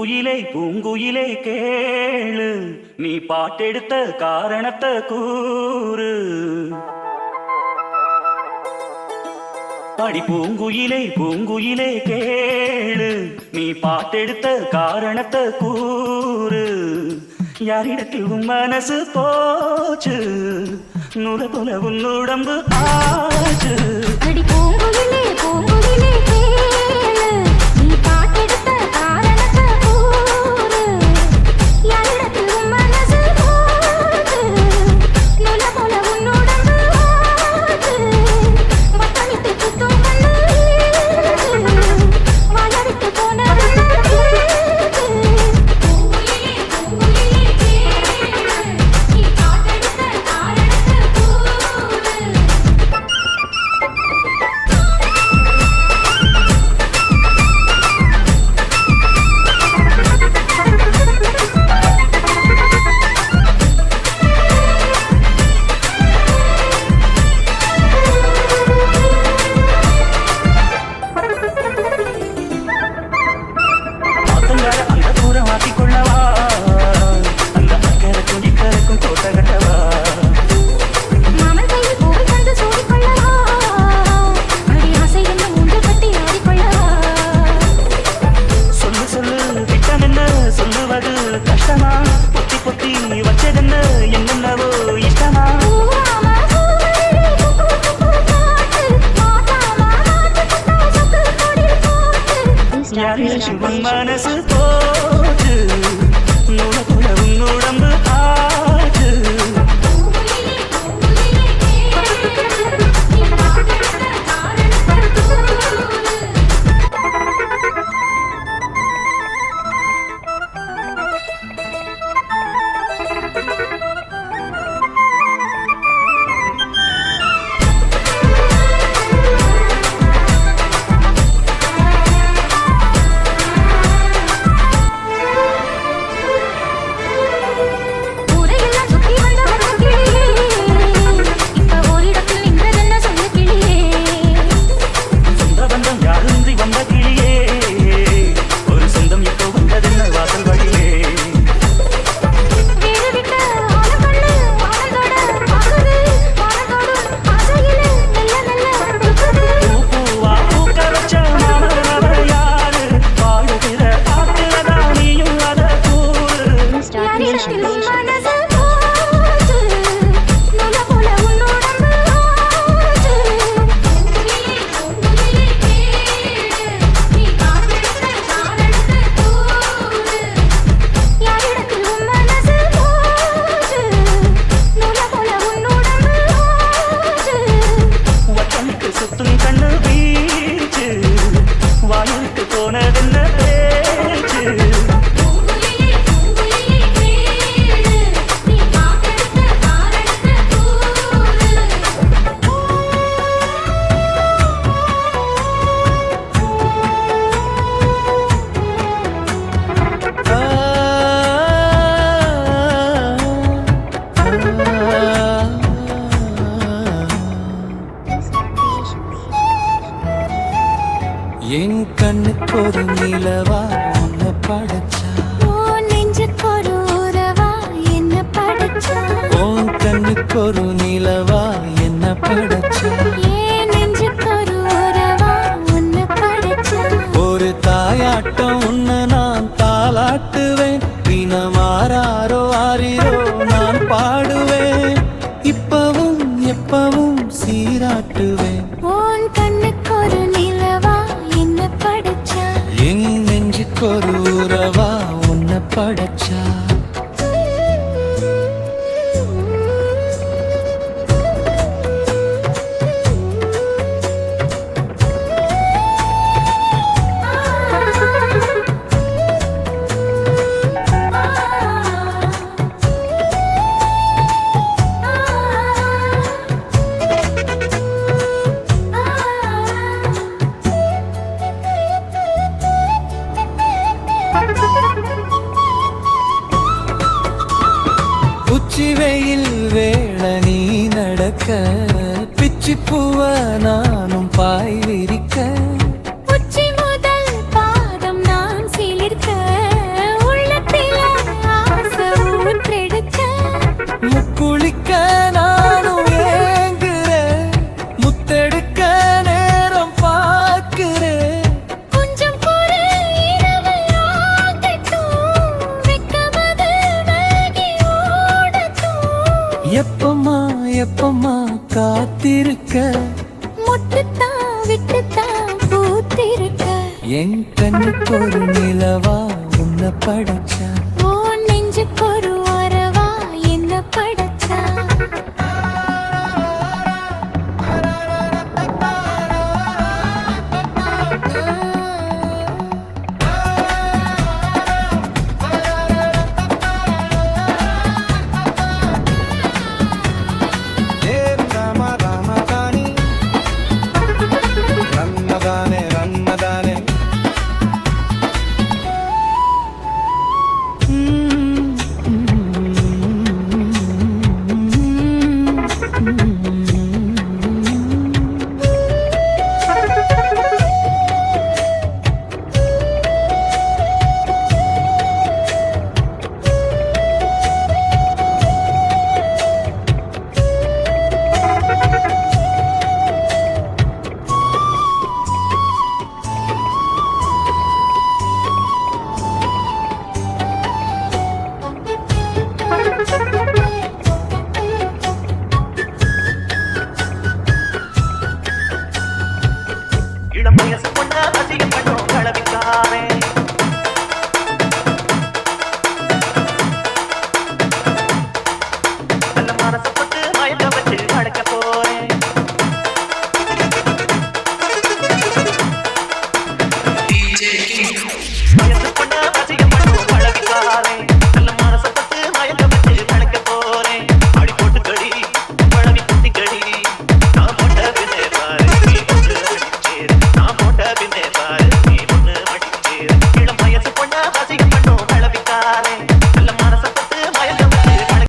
பூங்குயிலே பூங்குயிலே கேளு, நீ பாட்டெடுத்த காரணத்தை கூறு. அடி பூங்குயிலே பூங்குயிலே கேளு, நீ பாட்டெடுத்த காரணத்தை கூறு. யாரிடத்தில் உன் மனசு போச்சு, நுர போல உன் உடம்பு ஆச்சு. அடி பூங்குயிலே பூங்குயிலே கேளு, நீ பாட்டெடுத்த காரணத்தை கூறு. யாரிடத்தில் உன் மனசு போச்சு, நுர போல உன் உடம்பு ஆச்சு. வட்டமிட்டு சுத்தும் கண்ணு வாழவிட்டு போன மனசு போச்சு, நுர போல உன் உடம்பு ஆச்சு. என் கண்ணுக்கு ஒரு நிலவா உன்னை படைச்சா, நெஞ்சுக்கு ஒரு உறவா என்ன படைச்சா. உன் கண்ணுக்கு ஒரு நிலவா என்ன படைச்சா, ஏன் நெஞ்சுக்கு ஒரு உறவா உன்னை படைச்சா. ஒரு தாயாட்டம் உன்னை நான் தாளாட்டுவேன், தினமாறாரோ ஆரிரோ நான் பாடுவேன், இப்பவும் எப்பவும் சீராட்டுவேன். உன் கண்ணுக்கு ஒரு நிலவா என்ன படைச்சா, என் நெஞ்சுக்கு ஒரு உறவா உன்னை படைச்சா. உச்சி வெயில் வேள நீ நடக்க, பிச்சி பூவ நானும் பாய் விரிக்க, உச்சி முதல் பாதம் நான் சிலிர்க்க, எப்பமா எப்பமா காத்திருக்க முட்டுத்தான் விட்டுத்தான் பூத்திருக்க என் கண்ணுக்கு ஒரு நிலவா உன்னை படைச்ச